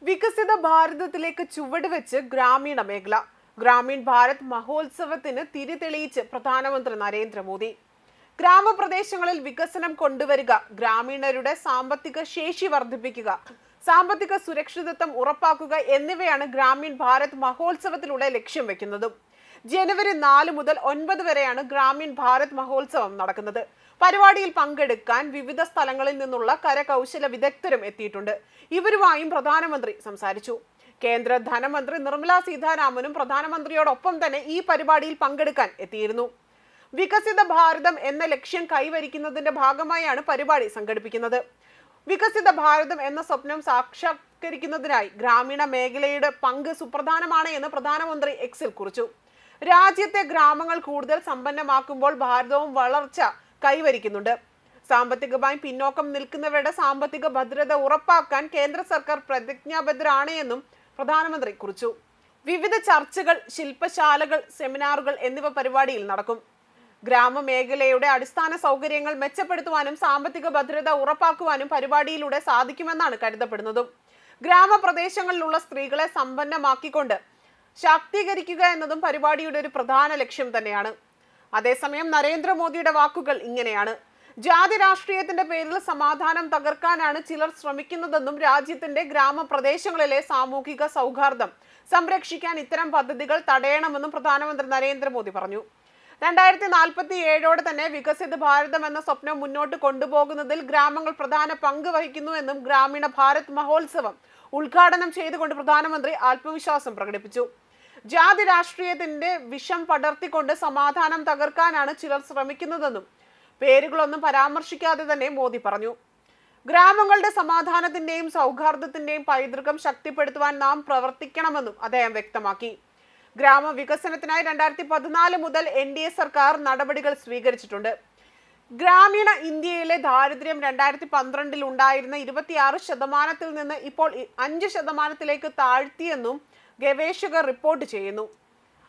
വികസിത ഭാരതത്തിലേക്ക് ചുവടുവെച്ച് ഗ്രാമീണ മേഖല. ഗ്രാമീൺ ഭാരത് മഹോത്സവത്തിന് തിരിതെളിയിച്ച് പ്രധാനമന്ത്രി നരേന്ദ്രമോദി. ഗ്രാമപ്രദേശങ്ങളിൽ വികസനം കൊണ്ടുവരിക, ഗ്രാമീണരുടെ സാമ്പത്തിക ശേഷി വർദ്ധിപ്പിക്കുക, സാമ്പത്തിക സുരക്ഷിതത്വം ഉറപ്പാക്കുക എന്നിവയാണ് ഗ്രാമീൺ ഭാരത് മഹോത്സവത്തിലൂടെ ലക്ഷ്യം വെക്കുന്നത്. ജനുവരി 4 മുതൽ 9 വരെയാണ് ഗ്രാമീൺ ഭാരത് മഹോത്സവം നടക്കുന്നത്. പരിപാടിയിൽ പങ്കെടുക്കാൻ വിവിധ സ്ഥലങ്ങളിൽ നിന്നുള്ള കരകൗശല വിദഗ്ധരും എത്തിയിട്ടുണ്ട്. ഇവരുമായും പ്രധാനമന്ത്രി സംസാരിച്ചു. കേന്ദ്ര ധനമന്ത്രി നിർമ്മല സീതാരാമനും പ്രധാനമന്ത്രിയോടൊപ്പം തന്നെ ഈ പരിപാടിയിൽ പങ്കെടുക്കാൻ എത്തിയിരുന്നു. വികസിത ഭാരതം എന്ന ലക്ഷ്യം കൈവരിക്കുന്നതിന്റെ ഭാഗമായാണ് പരിപാടി സംഘടിപ്പിക്കുന്നത്. വികസിത ഭാരതം എന്ന സ്വപ്നം സാക്ഷാത്കരിക്കുന്നതിനായി ഗ്രാമീണ മേഖലയുടെ പങ്ക് സുപ്രധാനമാണ് എന്ന് പ്രധാനമന്ത്രി എക്സിൽ കുറിച്ചു. രാജ്യത്തെ ഗ്രാമങ്ങൾ കൂടുതൽ സമ്പന്നമാക്കുമ്പോൾ ഭാരതവും വളർച്ച കൈവരിക്കുന്നുണ്ട്. സാമ്പത്തികമായി പിന്നോക്കം നിൽക്കുന്നവരുടെ സാമ്പത്തിക ഭദ്രത ഉറപ്പാക്കാൻ കേന്ദ്ര സർക്കാർ പ്രതിജ്ഞാബദ്ധരാണ് എന്നും പ്രധാനമന്ത്രി കുറിച്ചു. വിവിധ ചർച്ചകൾ, ശില്പശാലകൾ, സെമിനാറുകൾ എന്നിവ പരിപാടിയിൽ നടക്കും. ഗ്രാമമേഖലയുടെ അടിസ്ഥാന സൗകര്യങ്ങൾ മെച്ചപ്പെടുത്തുവാനും സാമ്പത്തിക ഭദ്രത ഉറപ്പാക്കുവാനും പരിപാടിയിലൂടെ സാധിക്കുമെന്നാണ് കരുതപ്പെടുന്നതും. ഗ്രാമപ്രദേശങ്ങളിലുള്ള സ്ത്രീകളെ സമ്പന്നമാക്കിക്കൊണ്ട് ശാക്തീകരിക്കുക എന്നതും പരിപാടിയുടെ ഒരു പ്രധാന ലക്ഷ്യം തന്നെയാണ്. അതേസമയം നരേന്ദ്രമോദിയുടെ വാക്കുകൾ ഇങ്ങനെയാണ്: ജാതി രാഷ്ട്രീയത്തിന്റെ പേരിൽ സമാധാനം തകർക്കാനാണ് ചിലർ ശ്രമിക്കുന്നതെന്നും രാജ്യത്തിന്റെ ഗ്രാമപ്രദേശങ്ങളിലെ സാമൂഹിക സൗഹാർദ്ദം സംരക്ഷിക്കാൻ ഇത്തരം പദ്ധതികൾ തടയണമെന്നും പ്രധാനമന്ത്രി നരേന്ദ്രമോദി പറഞ്ഞു. 2047 തന്നെ വികസിത ഭാരതം എന്ന സ്വപ്നം മുന്നോട്ട് കൊണ്ടുപോകുന്നതിൽ ഗ്രാമങ്ങൾ പ്രധാന പങ്ക് വഹിക്കുന്നുവെന്നും ഗ്രാമീണ ഭാരത് മഹോത്സവം ഉദ്ഘാടനം ചെയ്തുകൊണ്ട് പ്രധാനമന്ത്രി ആത്മവിശ്വാസം പ്രകടിപ്പിച്ചു. ജാതി രാഷ്ട്രീയത്തിന്റെ വിഷം പടർത്തിക്കൊണ്ട് സമാധാനം തകർക്കാനാണ് ചിലർ ശ്രമിക്കുന്നതെന്നും പേരുകളൊന്നും പരാമർശിക്കാതെ തന്നെ മോദി പറഞ്ഞു. ഗ്രാമങ്ങളുടെ സമാധാനത്തിന്റെയും സൗഹാർദ്ദത്തിന്റെയും പൈതൃകം ശക്തിപ്പെടുത്തുവാൻ നാം പ്രവർത്തിക്കണമെന്നും അദ്ദേഹം വ്യക്തമാക്കി. ഗ്രാമവികസനത്തിനായി 2014 മുതൽ NDA സർക്കാർ നടപടികൾ സ്വീകരിച്ചിട്ടുണ്ട്. ഗ്രാമീണ ഇന്ത്യയിലെ ദാരിദ്ര്യം 2012 ഉണ്ടായിരുന്ന 26% നിന്ന് ഇപ്പോൾ 5% താഴ്ത്തിയെന്നും ഗവേഷകർ റിപ്പോർട്ട് ചെയ്യുന്നു.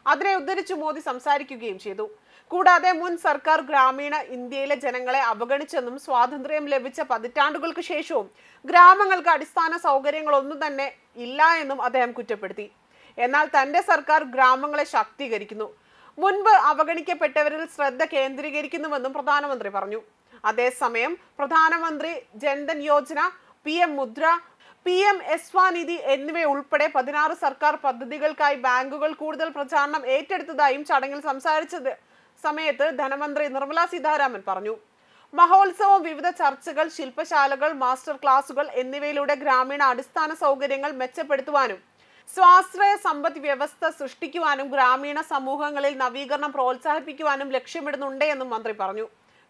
അതിനെ ഉദ്ധരിച്ച് മോദി സംസാരിക്കുകയും ചെയ്തു. കൂടാതെ മുൻ സർക്കാർ ഗ്രാമീണ ഇന്ത്യയിലെ ജനങ്ങളെ അവഗണിച്ചെന്നും സ്വാതന്ത്ര്യം ലഭിച്ച പതിറ്റാണ്ടുകൾക്ക് ശേഷവും ഗ്രാമങ്ങൾക്ക് അടിസ്ഥാന സൗകര്യങ്ങളൊന്നും തന്നെ ഇല്ല എന്നും അദ്ദേഹം കുറ്റപ്പെടുത്തി. എന്നാൽ തന്റെ സർക്കാർ ഗ്രാമങ്ങളെ ശാക്തീകരിക്കുന്നു, മുൻപ് അവഗണിക്കപ്പെട്ടവരിൽ ശ്രദ്ധ കേന്ദ്രീകരിക്കുന്നുവെന്നും പ്രധാനമന്ത്രി പറഞ്ഞു. അതേസമയം പ്രധാനമന്ത്രി ജൻധൻ യോജന, PM മുദ്ര, PM സ്വനിധി എന്നിവയുൾപ്പെടെ 16 സർക്കാർ പദ്ധതികൾക്കായി ബാങ്കുകൾ കൂടുതൽ പ്രചാരണം ഏറ്റെടുത്തതായും ചടങ്ങിൽ സംസാരിച്ച സമയത്ത് ധനമന്ത്രി നിർമ്മല സീതാരാമൻ പറഞ്ഞു. മഹോത്സവം വിവിധ ചർച്ചകൾ, ശില്പശാലകൾ, മാസ്റ്റർ ക്ലാസുകൾ എന്നിവയിലൂടെ ഗ്രാമീണ അടിസ്ഥാന സൗകര്യങ്ങൾ മെച്ചപ്പെടുത്തുവാനും സ്വാശ്രയ സമ്പദ് വ്യവസ്ഥ സൃഷ്ടിക്കുവാനും ഗ്രാമീണ സമൂഹങ്ങളിൽ നവീകരണം പ്രോത്സാഹിപ്പിക്കുവാനും ലക്ഷ്യമിടുന്നുണ്ട് എന്നും മന്ത്രി പറഞ്ഞു.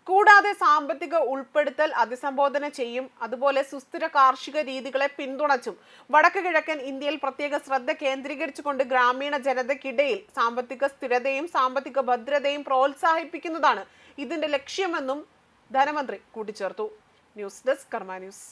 കൂടാതെ സാമ്പത്തിക ഉൾപ്പെടുത്തൽ അഭിസംബോധന ചെയ്യും. അതുപോലെ സുസ്ഥിര കാർഷിക രീതികളെ പിന്തുണച്ചും വടക്ക് കിഴക്കൻ ഇന്ത്യയിൽ പ്രത്യേക ശ്രദ്ധ കേന്ദ്രീകരിച്ചുകൊണ്ട് ഗ്രാമീണ ജനതയ്ക്കിടയിൽ സാമ്പത്തിക സ്ഥിരതയും സാമ്പത്തിക ഭദ്രതയും പ്രോത്സാഹിപ്പിക്കുന്നതാണ് ഇതിന്റെ ലക്ഷ്യമെന്നും ധനമന്ത്രി കൂട്ടിച്ചേർത്തു. ന്യൂസ് ഡെസ്ക് കർമ്മ ന്യൂസ്.